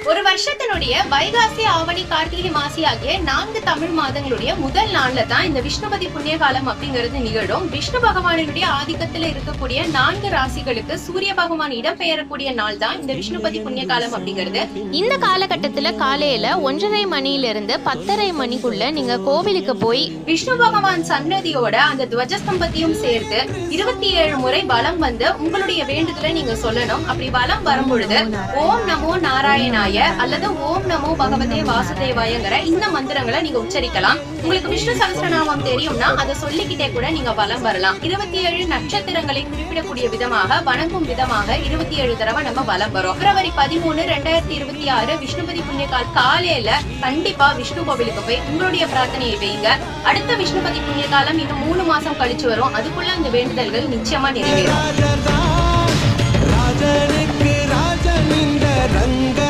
ஒரு வருஷத்தினுடைய வைகாசி, ஆவணி, கார்த்திகை மாசி ஆகிய 4 தமிழ் மாதங்களுடைய முதல் நாள்ல தான் இந்த விஷ்ணுபதி புண்ணிய காலம் அப்படிங்கிறது நிகழும். விஷ்ணு பகவானுடைய ஆதிக்கத்துல இருக்கக்கூடிய 4 ராசிகளுக்கு சூரிய பகவான் இடம்பெயரக்கூடிய நாள் தான் இந்த விஷ்ணுபதி புண்ணிய காலம் அப்படிங்கிறது. இந்த காலகட்டத்துல காலையில 1:30 மணியிலிருந்து 10:30 மணிக்குள்ள நீங்க கோவிலுக்கு போய் விஷ்ணு பகவான் சன்னதியோட அந்த துவஜஸ்தம்பத்தையும் சேர்த்து 27 முறை வலம் வந்து உங்களுடைய வேண்டுதலை நீங்க சொல்லணும். அப்படி வலம் வரும் பொழுது ஓம் நமோ நாராயணாய அல்லது ஓம் நமோ பகவதே வாசுதேவாயங்கிற இந்த மந்திரங்களை நீங்க உச்சரிக்கலாம். உங்களுக்கு விஷ்ணு சகஸ்ரநாமம் தெரியும்னா அதை சொல்லிக்கிட்டே கூட நீங்க வலம் வரலாம். 27 நட்சத்திரங்களை குறிப்பிடக்கூடிய விதமாக, வணங்கும் விதமாக 27 தடவை நம்ம வலம் வரும். பிப்ரவரி 13, 2026 விஷ்ணுபதி புண்ணிய காலையில கண்டிப்பா விஷ்ணு கோவிலுக்கு போய் உங்களுடைய பிரார்த்தனையை வைங்க. அடுத்த விஷ்ணுபதி புண்ணிய காலம் இன்னும் 3 மாசம் கழிச்சு வரும். அதுக்குள்ள இந்த வேண்டுதல்கள் நிச்சயமா நிறைவேறும். ராஜனுக்கு ராஜன் இந்த ரங்க